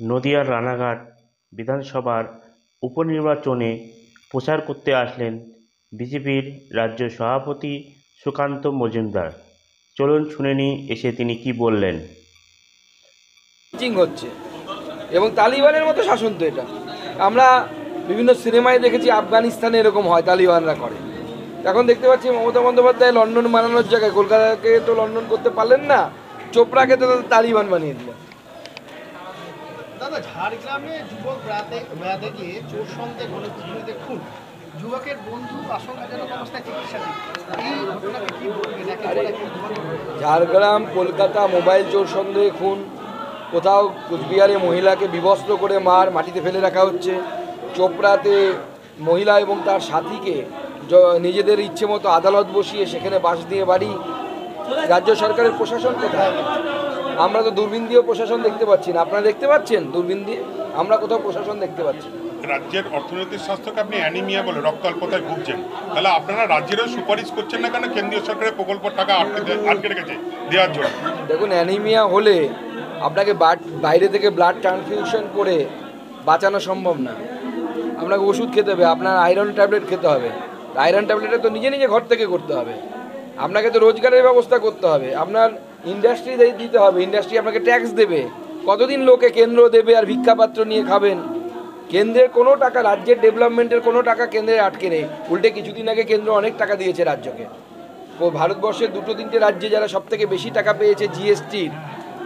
নদিয়ার রানাঘাট বিধানসভার উপনির্বাচনে প্রচার করতে আসলেন বিজেপির রাজ্য সভাপতি সুকান্ত মজুমদার। চলুন শুনে নিই এসে তিনি কি বললেন। হচ্ছে এবং তালিবানের মতো শাসন তো এটা আমরা বিভিন্ন সিনেমায় দেখেছি, আফগানিস্তানে এরকম হয়, তালিবানরা করে। এখন দেখতে পাচ্ছি মমতা বন্দ্যোপাধ্যায় লন্ডন বানানোর জায়গায় কলকাতাকে তো লন্ডন করতে পারলেন না, চোপড়াকে তো তালিবান বানিয়ে দিলেন। দাদা, ঝাড়গ্রামে যুবক বেড়াতে গিয়ে চোর সন্দেহে গণপিটুনিতে খুন, যুবকের বন্ধু আশঙ্কাজনক অবস্থায় চিকিৎসাধীন, এই ঘটনাকে কি বলবেন? ঝাড়গ্রাম কলকাতা মোবাইল চোর সন্দেহে খুন, কোথাও কুচবিহারে মহিলাকে বিবস্ত্র করে মাটিতে ফেলে রাখা হচ্ছে, চোপড়াতে মহিলা এবং তার সাথীকে নিজেদের ইচ্ছে মতো আদালত বসিয়ে সেখানে বাস দিয়ে বাড়ি। রাজ্য সরকারের প্রশাসন কোথায়? আমরা তো দূরবীন দিয়েও প্রশাসন দেখতে পাচ্ছি না। আপনারা দেখতে পাচ্ছেন দূরবীন দিয়ে? আমরা কোথাও প্রশাসন দেখতে পাচ্ছি না। রাজ্যের অর্থনৈতিক স্বাস্থ্যকে আপনি অ্যানিমিয়া বলে রক্ত অল্পতায় ভুগছেন, তাহলে আপনারা রাজ্যেরও সুপারিশ করছেন না কেন কেন্দ্রীয় সরকারের প্রকল্প টাকা আটকে রেখেছে দেওয়ার জন্য? দেখুন, অ্যানিমিয়া হলে আপনাকে বাইরে থেকে ব্লাড ট্রান্সফিউশন করে বাঁচানো সম্ভব না। আপনাকে ওষুধ খেতে হবে, আপনার আয়রন ট্যাবলেট খেতে হবে। আয়রন ট্যাবলেটটা তো নিজে নিজে ঘর থেকে করতে হবে। আপনাকে তো রোজগারের ব্যবস্থা করতে হবে, আপনার ইন্ডাস্ট্রি দিতে হবে, ইন্ডাস্ট্রি আপনাকে ট্যাক্স দেবে। কতদিন লোকে কেন্দ্র দেবে আর ভিক্ষাপাত্র নিয়ে খাবেন? কেন্দ্রের কোনো টাকা, রাজ্যের ডেভেলপমেন্টের কোনো টাকা কেন্দ্রের আটকে নেই। উল্টে কিছুদিন আগে কেন্দ্র অনেক টাকা দিয়েছে রাজ্যকে। ও ভারতবর্ষের 2-3টে রাজ্যে যারা সবথেকে বেশি টাকা পেয়েছে জিএসটির,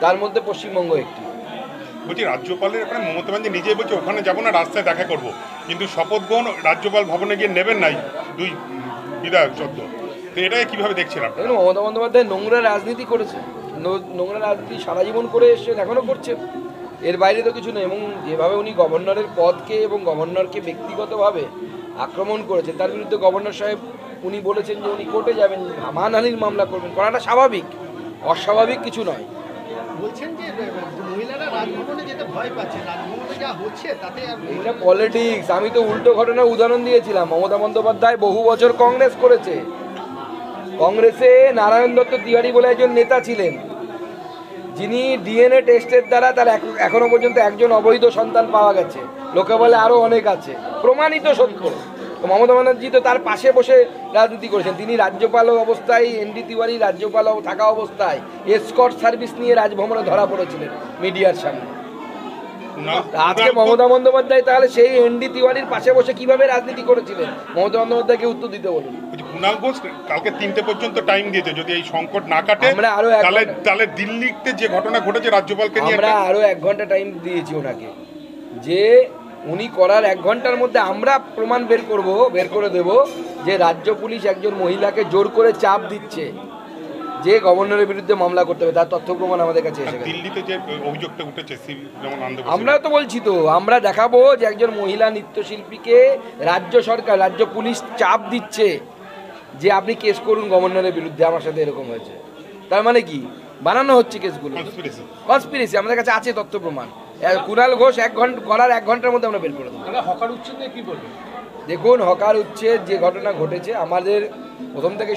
তার মধ্যে পশ্চিমবঙ্গ একটি। বলছি, রাজ্যপালের ওখানে মমতা ব্যানার্জি নিজেই বলছে ওখানে যাবো না, রাস্তায় দেখা করব, কিন্তু শপথ গ্রহণ রাজ্যপাল ভবনে গিয়ে নেবেন নাই দুই বিধায়ক চোদ্দ। তো এটাই কীভাবে দেখছেন আপনি? মমতা বন্দ্যোপাধ্যায় নোংরা রাজনীতি করেছে, নোংরা রাজনীতি সারা জীবন করে এসছেন, এখনও করছেন। এর বাইরে তো কিছু নেই। এবং যেভাবে উনি গভর্নরের পদকে এবং গভর্নরকে ব্যক্তিগতভাবে আক্রমণ করেছেন, তার বিরুদ্ধে গভর্নর সাহেব উনি বলেছেন যে উনি কোর্টে যাবেন, মানহানির মামলা করবেন। করাটা স্বাভাবিক, অস্বাভাবিক কিছু নয়। বলছেন যে মহিলারা রাজভবনে যেতে ভয় পাচ্ছে, রাজভবনে যা হচ্ছে তাতে এটা পলিটিক্স। আমি তো উল্টো ঘটনার উদাহরণ দিয়েছিলাম। মমতা বন্দ্যোপাধ্যায় বহু বছর কংগ্রেস করেছে। কংগ্রেসে নারায়ণ দত্ত তিওয়ারি বলে একজন নেতা ছিলেন, যিনি ডিএনএ টেস্টের দ্বারা তার এখনো পর্যন্ত একজন অবৈধ সন্তান পাওয়া গেছে। লোকে বলে আরও অনেক আছে, প্রমাণিত সত্য। মমতা ব্যানার্জি তো তার পাশে বসে রাজনীতি করেছেন। তিনি রাজ্যপাল অবস্থায়, এনডি তিওয়ারি রাজ্যপাল থাকা অবস্থায় এসকর্ট সার্ভিস নিয়ে রাজভবনে ধরা পড়েছিলেন মিডিয়ার সামনে। আজকে মমতা বন্দ্যোপাধ্যায় তাহলে সেই এনডি তিওয়ারির পাশে বসে কিভাবে রাজনীতি করেছিলেন? মমতা বন্দ্যোপাধ্যায়কে উত্তর দিতে বলুন। কুণাল ঘোষ কালকে 3টে পর্যন্ত টাইম দিয়েছে, যদি এই সংকট না কাটে তাহলে দিল্লিতে যে ঘটনা ঘটেছে রাজ্যপালকে নিয়ে আমরা আরো 1 ঘন্টা টাইম দিয়েছি ওনাকে, যে উনি করার 1 ঘন্টার মধ্যে আমরা প্রমাণ বের করে দেব যে রাজ্য পুলিশ একজন মহিলাকে জোর করে চাপ দিচ্ছে যে গভর্নরের বিরুদ্ধে মামলা করতে হবে। তার তথ্য প্রমাণ আমাদের কাছে এসে গেছে। দিল্লিতে যে অভিযোগটা উঠেছে, আমরা তো বলছি, তো আমরা দেখাবো যে একজন মহিলা নৃত্যশিল্পীকে রাজ্য সরকার, রাজ্য পুলিশ চাপ দিচ্ছে যে আপনি কেস করুন গভর্নরের বিরুদ্ধে, আমার সাথে এরকম হয়েছে। তার মানে কি? বানানো হচ্ছে কেসগুলো, কনস্পিরেসি। আমাদের কাছে আছে তথ্য প্রমাণ। কুণাল ঘোষ 1 ঘন্টা করার 1 ঘন্টার মধ্যে আমরা বের করে দেবো। হকার উচ্ছেদ নিয়ে কি বলবেন? দেখুন, হকার উচ্ছেদ যে ঘটনা ঘটেছে, আমাদের প্রথম থেকে